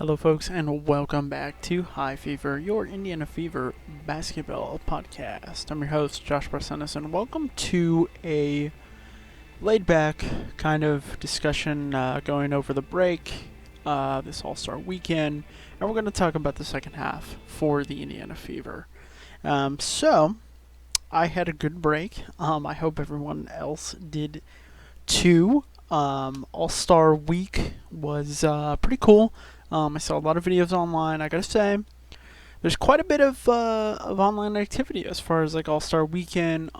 Hello, folks, and welcome back to High Fever, your Indiana Fever basketball podcast. I'm your host, Josh Barcenas, and welcome to a laid-back kind of discussion going over the break, this All-Star weekend, and we're going to talk about the second half for the Indiana Fever. So, I had a good break. I hope everyone else did too. All-Star week was pretty cool. I saw a lot of videos online. I gotta say, there's quite a bit of online activity as far as like All-Star Weekend.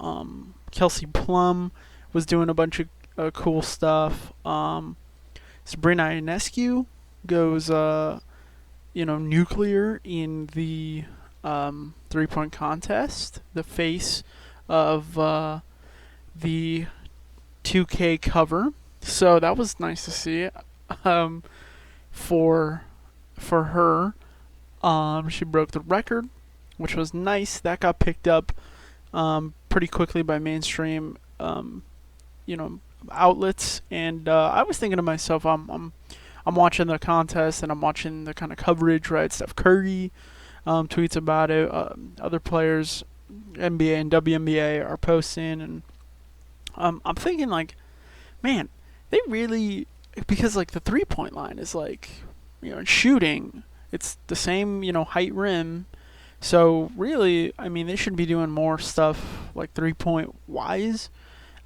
Kelsey Plum was doing a bunch of cool stuff. Sabrina Ionescu goes, nuclear in the 3-point contest. The face of the 2K cover. So that was nice to see. For her, she broke the record, which was nice. That got picked up pretty quickly by mainstream, outlets. And I was thinking to myself, I'm watching the contest and I'm watching the kind of coverage, right? Steph Curry tweets about it. Other players, NBA and WNBA, are posting, and I'm thinking like, man, they really. Because like the 3-point line is like, in shooting, it's the same, height rim. So really, I mean, they should be doing more stuff like 3-point wise,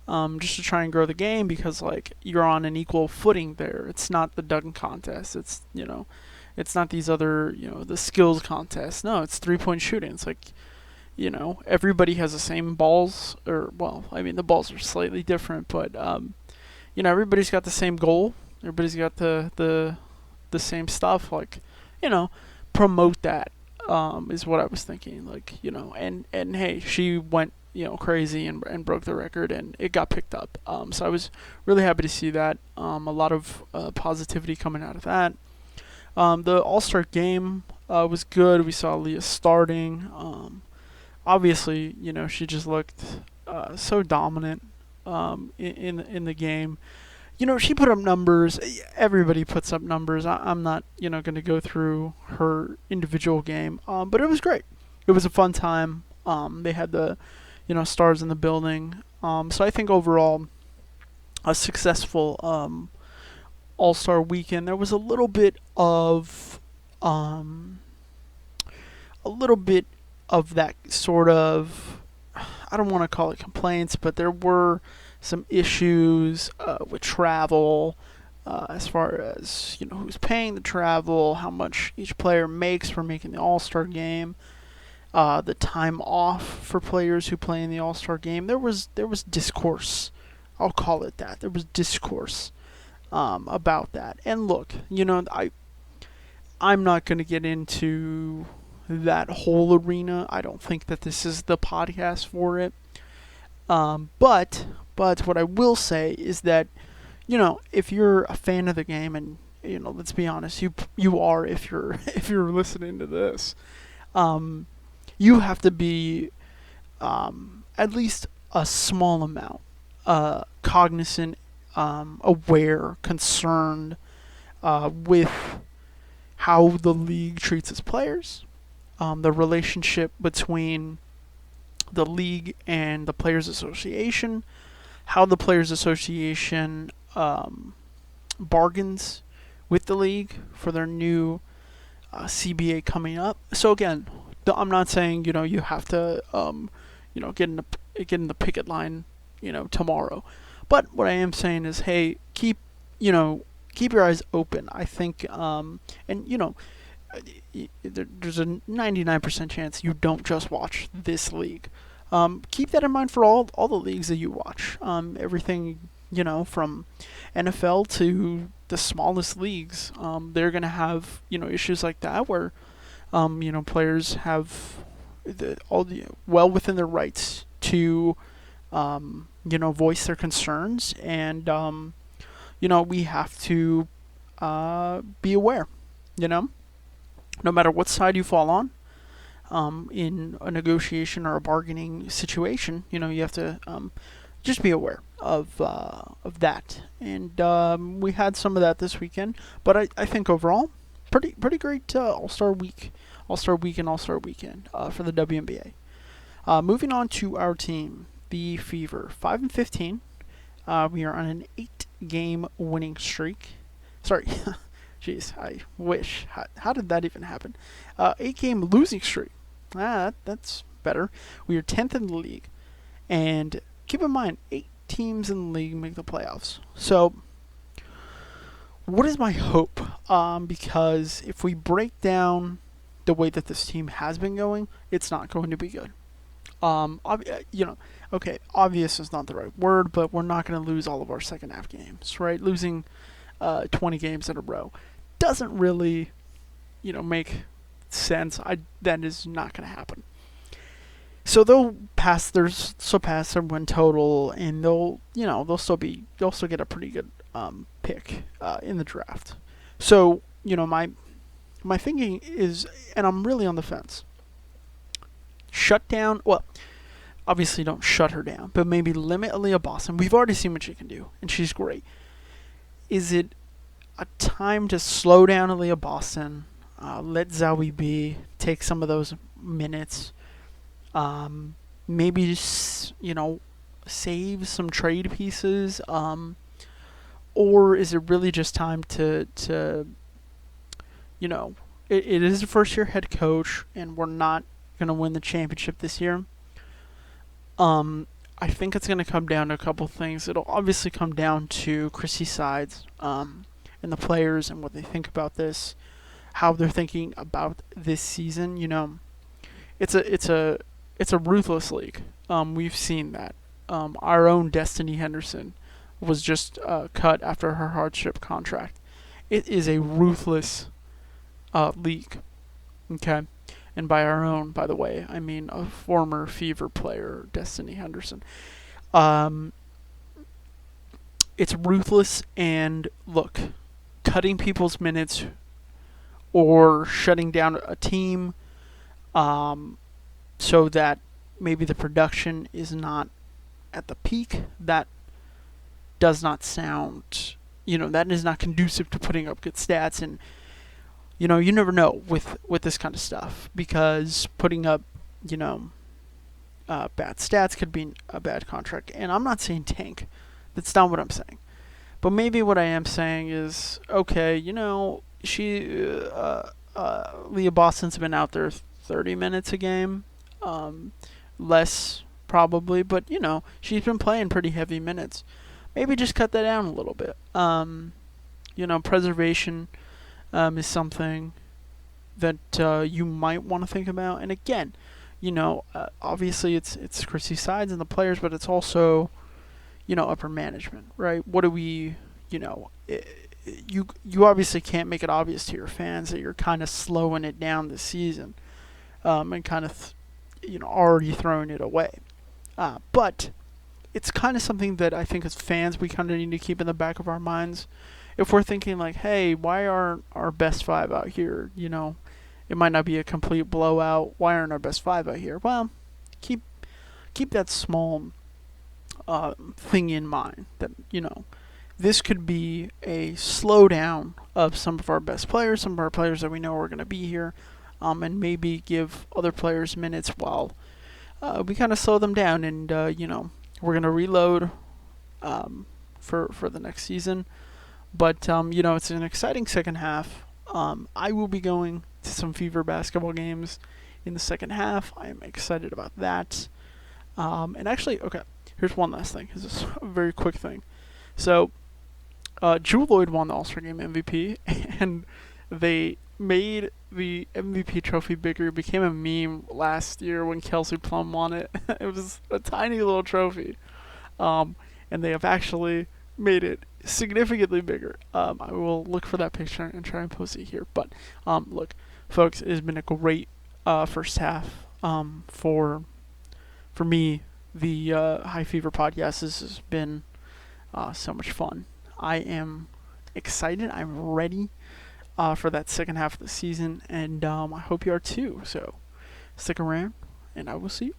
just to try and grow the game, because like you're on an equal footing there. It's not the dunk contest. It's it's not these other the skills contests. No, it's 3-point shooting. It's like everybody has the same balls, or well, I mean the balls are slightly different, but everybody's got the same goal. Everybody's got the same stuff. Like, promote that is what I was thinking. Like, and hey, she went crazy and broke the record, and it got picked up. So I was really happy to see that. A lot of positivity coming out of that. The All-Star game was good. We saw Leah starting. Obviously, she just looked so dominant in the game. She put up numbers. Everybody puts up numbers. I'm not, going to go through her individual game. But it was great. It was a fun time. They had the, stars in the building. So I think overall, a successful All-Star weekend. There was a little bit of that sort of, I don't want to call it complaints, but there were some issues with travel, as far as who's paying the travel, how much each player makes for making the All-Star game, the time off for players who play in the All-Star game. There was discourse. I'll call it that. There was discourse about that. And look, I'm not going to get into that whole arena. I don't think that this is the podcast for it. But what I will say is that, if you're a fan of the game, and let's be honest, you are if you're listening to this, you have to be at least a small amount cognizant, aware, concerned with how the league treats its players, the relationship between the league and the Players Association, how the Players Association bargains with the league for their new CBA coming up. So again, I'm not saying you have to get in the picket line tomorrow, but what I am saying is, hey, keep your eyes open. I think there's a 99% chance you don't just watch this league. Keep that in mind for all the leagues that you watch. Everything, from NFL to the smallest leagues, they're going to have, issues like that where, players have well within their rights to, voice their concerns. And, we have to be aware, no matter what side you fall on. In a negotiation or a bargaining situation, you have to just be aware of that. And we had some of that this weekend, but I think overall, pretty great All-Star week, and All-Star weekend for the WNBA. Moving on to our team, the Fever, 5-15. We are on an 8-game winning streak. Sorry, jeez, I wish. How did that even happen? 8-game losing streak. That's better. We are 10th in the league, and keep in mind, 8 teams in the league make the playoffs. So, what is my hope? Because if we break down the way that this team has been going, it's not going to be good. Okay, obvious is not the right word, but we're not going to lose all of our second half games, right? Losing 20 games in a row doesn't really, make sense. That is not going to happen. So they'll surpass their win total, and they'll still get a pretty good pick in the draft. So my thinking is, and I'm really on the fence. Shut down. Well, obviously don't shut her down, but maybe limit Aaliyah Boston. We've already seen what she can do, and she's great. Is it a time to slow down Aaliyah Boston? Let Zoe B take some of those minutes. Maybe just, save some trade pieces. Or is it really just time to it is a first year head coach, and we're not going to win the championship this year. I think it's going to come down to a couple things. It'll obviously come down to Chrissy Sides, and the players and what they think about this, how they're thinking about this season. It's a ruthless league. We've seen that. Our own Destiny Henderson was just cut after her hardship contract. It is a ruthless league. Okay. And by our own, by the way, I mean a former Fever player, Destiny Henderson. It's ruthless, and look, cutting people's minutes or shutting down a team so that maybe the production is not at the peak, that does not sound, that is not conducive to putting up good stats. And you never know with this kind of stuff, because putting up, bad stats could be a bad contract. And I'm not saying tank. That's not what I'm saying. But maybe what I am saying is, okay, Leah Boston's been out there 30 minutes a game, less probably, but she's been playing pretty heavy minutes. Maybe just cut that down a little bit. Preservation is something that you might want to think about. And again, obviously it's Chrissy Sides and the players, but it's also, upper management, right? What do we, you obviously can't make it obvious to your fans that you're kind of slowing it down this season, and kind of, already throwing it away. But it's kind of something that I think as fans we kind of need to keep in the back of our minds. If we're thinking like, hey, why aren't our best 5 out here? It might not be a complete blowout. Why aren't our best 5 out here? Well, keep that small thing in mind, that this could be a slowdown of some of our best players, some of our players that we know are going to be here, and maybe give other players minutes while we kind of slow them down, and we're going to reload for the next season. But it's an exciting second half. I will be going to some Fever basketball games in the second half. I am excited about that. And actually, okay, here's one last thing. This is a very quick thing. So, Jewel Lloyd won the All-Star Game MVP, and they made the MVP trophy bigger. It became a meme last year when Kelsey Plum won it. It was a tiny little trophy. And they have actually made it significantly bigger. I will look for that picture and try and post it here. But look, folks, it has been a great first half for me. The High Fever podcast has been so much fun. I am excited. I'm ready for that second half of the season, and I hope you are too. So stick around, and I will see you.